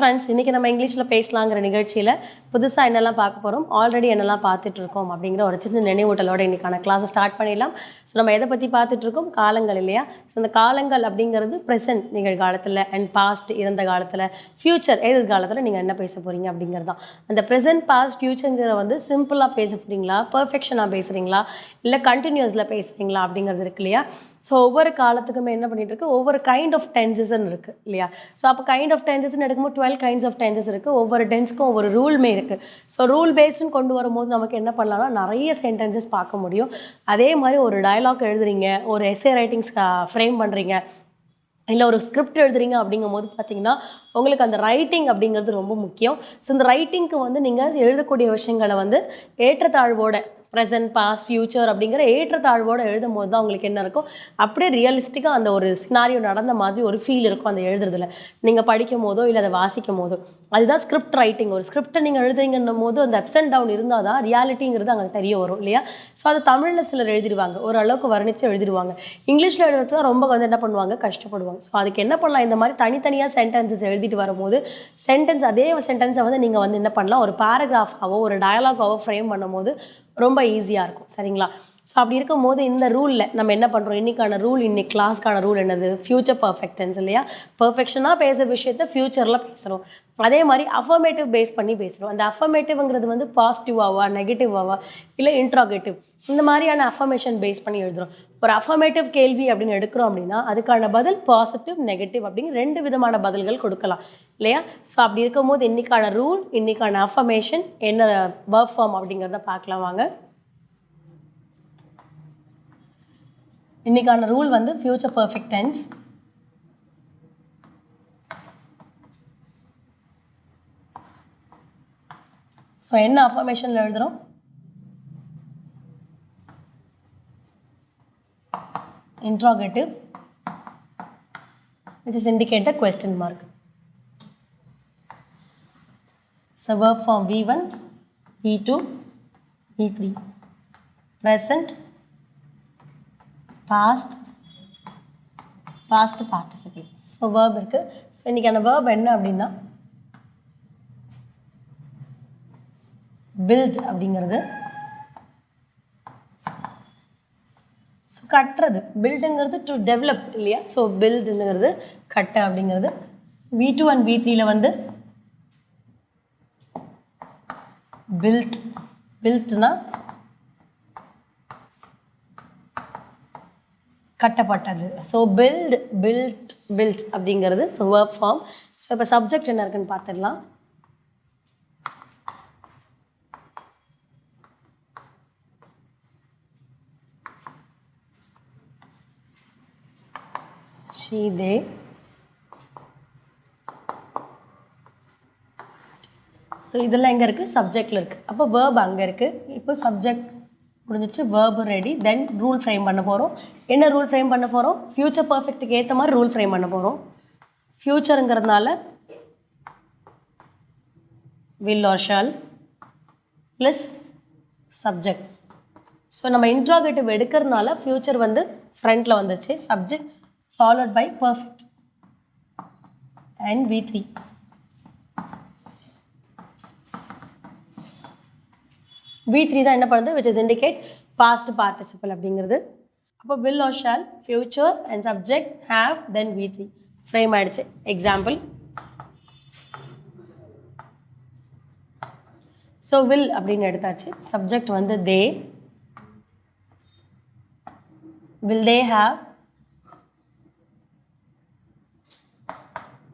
Friends, இன்றைக்கி நம்ம இங்கிலீஷில் பேசலாங்கிற நிகழ்ச்சியில் புதுசாக என்னெல்லாம் பார்க்க போகிறோம், ஆல்ரெடி என்னெல்லாம் பார்த்துட்ருக்கோம் அப்படிங்கிற ஒரு சின்ன நினைவூட்டலோட இன்றைக்கான கிளாஸை ஸ்டார்ட் பண்ணிடலாம். ஸோ நம்ம எதை பற்றி பார்த்துட்ருக்கோம், காலங்கள் இல்லையா. ஸோ இந்த காலங்கள் அப்படிங்கிறது ப்ரெசென்ட் நிகழ்காலத்தில், அண்ட் பாஸ்ட் இறந்த காலத்தில், ஃப்யூச்சர் எதிர்காலத்தில் நீங்கள் என்ன பேச போகிறீங்க அப்படிங்கிறது தான். அந்த ப்ரெசென்ட் பாஸ்ட் ஃப்யூச்சருங்கிற வந்து சிம்பிளாக பேச போகிறீங்களா, பர்ஃபெக்ஷனாக பேசுகிறீங்களா, இல்லை கண்டினியூஸில் பேசுகிறீங்களா அப்படிங்கிறது இருக்கு இல்லையா. ஸோ ஒவ்வொரு காலத்துக்குமே என்ன பண்ணிகிட்ருக்கு, ஒவ்வொரு கைண்ட் ஆஃப் டென்சஸ்ன்னு இருக்குது இல்லையா. ஸோ அப்போ கைண்ட் ஆஃப் டென்சஸ்ன்னு எடுக்கும்போது 12 கைண்ட்ஸ் ஆஃப் டென்சஸ் இருக்குது. ஒவ்வொரு டென்ஸ்க்கும் ஒவ்வொரு ரூல்மே இருக்குது. ஸோ ரூல் பேஸ்டுன்னு கொண்டு வரும்போது நமக்கு என்ன பண்ணலாம்னா நிறைய சென்டென்சஸ் பார்க்க முடியும். அதே மாதிரி ஒரு டயலாக் எழுதுறீங்க, ஒரு எஸ்ஸே ரைட்டிங்ஸ் ஃப்ரேம் பண்ணுறீங்க, இல்லை ஒரு ஸ்கிரிப்ட் எழுதுறீங்க அப்படிங்கும்போது பார்த்தீங்கன்னா உங்களுக்கு அந்த ரைட்டிங் அப்படிங்கிறது ரொம்ப முக்கியம். ஸோ இந்த ரைட்டிங்க்கு வந்து நீங்கள் எழுதக்கூடிய விஷயங்களை வந்து ஏற்றத்தாழ்வோட ப்ரெசென்ட் பாஸ்ட் ஃப்யூச்சர் அப்படிங்கிற ஏற்றத்தாழ்வோடு எழுதும் போது தான் உங்களுக்கு என்ன இருக்கும், அப்படியே ரியலிஸ்டிக்காக அந்த ஒரு சினாரியோ நடந்த மாதிரி ஒரு ஃபீல் இருக்கும் அந்த எழுதுறதுல, நீங்கள் படிக்கும் போதோ இல்லை அதை வாசிக்கும் போதோ. அதுதான் ஸ்கிரிப்ட் ரைட்டிங். ஒரு ஸ்கிரிப்டை நீங்கள் எழுதுறீங்கன்னும் போது அந்த அப்ஸ் அண்ட் டவுன் இருந்தால் தான் ரியாலிட்டிங்கிறது அங்கே தெரிய வரும் இல்லையா. ஸோ அது தமிழில் சிலர் எழுதிடுவாங்க, ஓரளவுக்கு வர்ணித்து எழுதிடுவாங்க. இங்கிலீஷில் எழுதுறது தான் ரொம்ப வந்து என்ன பண்ணுவாங்க, கஷ்டப்படுவாங்க. ஸோ அதுக்கு என்ன பண்ணலாம், இந்த மாதிரி தனித்தனியாக சென்டென்சஸ் எழுதிட்டு வரும்போது அதே சென்டென்ஸை வந்து நீங்கள் வந்து என்ன பண்ணலாம், ஒரு பேராகிராஃபாவோ ஒரு டயலாகாவோ ஃப்ரேம் பண்ணும்போது ரொம்ப ஈஸியாக இருக்கும். சரிங்களா. ஸோ அப்படி இருக்கும் போது இந்த ரூலில் நம்ம என்ன பண்ணுறோம், இன்றைக்கான ரூல், இன்றைக்கி கிளாஸ்க்கான ரூல் என்னது, ஃப்யூச்சர் பர்ஃபெக்டன்ஸ் இல்லையா. பர்ஃபெக்ஷனாக பேசுகிற விஷயத்த ஃப்யூச்சரில் பேசுகிறோம். அதே மாதிரி அஃபர்மேட்டிவ் பேஸ் பண்ணி பேசுகிறோம். அந்த அஃபர்மேட்டிவ்ங்கிறது வந்து பாசிட்டிவாவா நெகட்டிவாவா இல்லை இன்ட்ராகேட்டிவ், இந்த மாதிரியான அஃபர்மேஷன் பேஸ் பண்ணி எழுதுகிறோம். ஒரு அஃபர்மேட்டிவ் கேள்வி அப்படின்னு எடுக்கிறோம் அப்படின்னா அதுக்கான பதில் பாசிட்டிவ் நெகட்டிவ் அப்படிங்கிற 2 விதமான பதில்கள் கொடுக்கலாம் இல்லையா. ஸோ அப்படி இருக்கும்போது இன்றைக்கான ரூல், இன்றைக்கான அஃபர்மேஷன் என்ன வெர்ப் ஃபார்ம் அப்படிங்கிறத பார்க்கலாம் வாங்க. இன்றைக்கான ரூல் வந்து ஃப்யூச்சர் பர்ஃபெக்ட் டென்ஸ். ஸோ என்ன அஃபர்மேஷனில் எழுதுகிறோம், interrogative, which is indicate the question mark. So verb form V1, V2, V3. Present, past, past participle. So verb இருக்கு. ஸோ இன்றைக்கான verb என்ன அப்படின்னா build அப்படிங்கிறது. ஸோ கட்டுறது, பில்டுங்கிறது டு டெவலப் இல்லையா. ஸோ பில்டுங்கிறது கட்ட அப்படிங்கிறது. V2 அண்ட் V3யில் வந்து பில்ட்னா கட்டப்பட்டது. ஸோ பில்ட் அப்படிங்கிறது ஸோ verb ஃபார்ம். ஸோ இப்போ சப்ஜெக்ட் என்ன இருக்குன்னு பார்த்துடலாம். she, they. ஸோ இதெல்லாம் எங்கே இருக்குது, சப்ஜெக்டில் இருக்குது. அப்போ வேர்ப் அங்கே இருக்குது. இப்போ சப்ஜெக்ட் முடிஞ்சிச்சு, வேர்பு ரெடி. தென் ரூல் ஃப்ரேம் பண்ண போகிறோம். என்ன ரூல் ஃப்ரேம் பண்ண போகிறோம், ஃப்யூச்சர் பர்ஃபெக்ட்டுக்கு ஏற்ற மாதிரி ரூல் ஃப்ரேம் பண்ண போகிறோம். ஃப்யூச்சருங்கிறதுனால will or shall plus subject. So நம்ம இன்ட்ராகேட்டிவ் எடுக்கிறதுனால ஃப்யூச்சர் வந்து ஃப்ரண்ட்டில் வந்துச்சு, subject followed by perfect and V3. V3 தான் என்ன பண்ணுது, which is indicate past participle அப்படிங்கிறது. அப்போ will or shall, future and subject have, then V3 frame ஆயிடுச்சு. எக்ஸாம்பிள், ஸோ will அப்படின்னு எடுத்தாச்சு. சப்ஜெக்ட் வந்து they, will they have,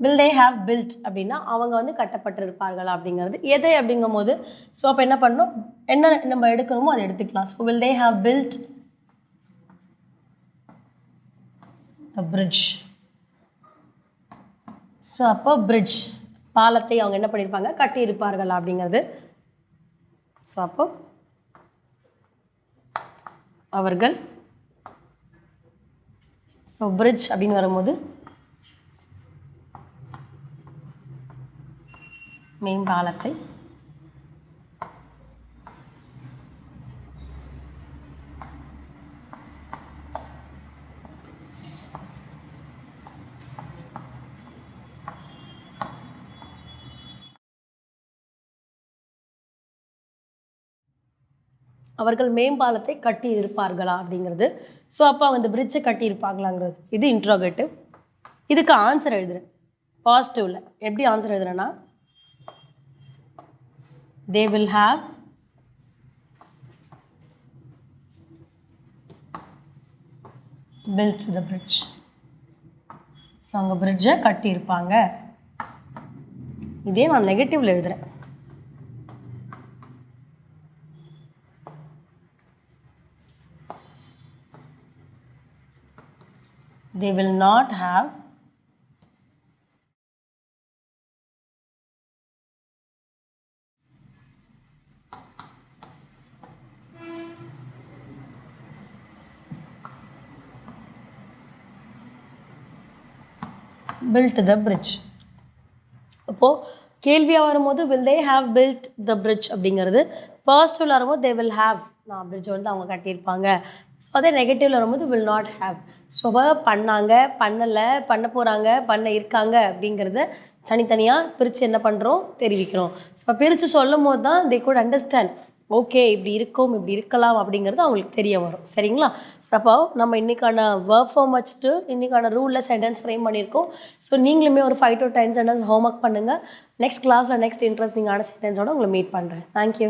will they have built அப்படின்னா அவங்க வந்து கட்டப்பட்டிருப்பார்களா அப்படிங்கிறது. எதை அப்படிங்கும் போது ஸோ அப்போ என்ன பண்ணணும், என்ன நம்ம எடுக்கணுமோ அதை எடுத்துக்கலாம். So will they have built the bridge. So அப்போ bridge பாலத்தை அவங்க என்ன பண்ணியிருப்பாங்க, கட்டியிருப்பார்களா அப்படிங்கிறது. ஸோ அப்போ அவர்கள், ஸோ bridge அப்படின்னு வரும்போது மேம்பாலத்தை அவர்கள் மேம்பாலத்தை கட்டி இருப்பார்களா அப்படிங்கிறது. ஸோ அப்போ அவங்க இந்த பிரிட்ஜை கட்டி இருப்பாங்களாங்கிறது. இது இன்ட்ரோகேட்டிவ். இதுக்கு ஆன்சர் எழுதுறேன் பாசிட்டிவ்ல. எப்படி ஆன்சர் எழுதுறேன்னா, they will have built the bridge. So அவங்க பிரிட்ஜை கட்டியிருப்பாங்க. இதே நான் நெகட்டிவ்ல எழுதுறேன். they will not have built the bridge. அப்போது கேள்வியாக வரும்போது will they have built the bridge அப்படிங்கிறது, பாசிட்டிவில் வரும்போது they will have, நான் பிரிட்ஜை வந்து அவங்க கட்டியிருப்பாங்க. ஸோ அதே நெகட்டிவில் வரும்போது will not have. ஸோ பண்ணாங்க, பண்ணலை, பண்ண போகிறாங்க, பண்ண இருக்காங்க அப்படிங்கிறத தனித்தனியாக பிரித்து என்ன பண்ணுறோம், தெரிவிக்கிறோம். ஸோ பிரித்து சொல்லும் போது தான் they could understand, ஓகே இப்படி இருக்கும், இப்படி இருக்கலாம் அப்படிங்கிறது அவங்களுக்கு தெரிய வரும். சரிங்களா? அப்போ நம்ம இன்றைக்கான ஒர்க் ஃபார்ம் வச்சுட்டு இன்றைக்கான ரூலில் சென்டென்ஸ் ஃப்ரேம் பண்ணியிருக்கோம். ஸோ நீங்களுமே ஒரு 5 to 10 சென்டென்ஸ் ஹோம்ஒர்க் பண்ணுங்கள். நெக்ஸ்ட் கிளாஸில் நெக்ஸ்ட் இன்ட்ரெஸ்டிங்கான சென்டென்ஸோடு உங்களை மீட் பண்ணுறேன். தேங்க்யூ.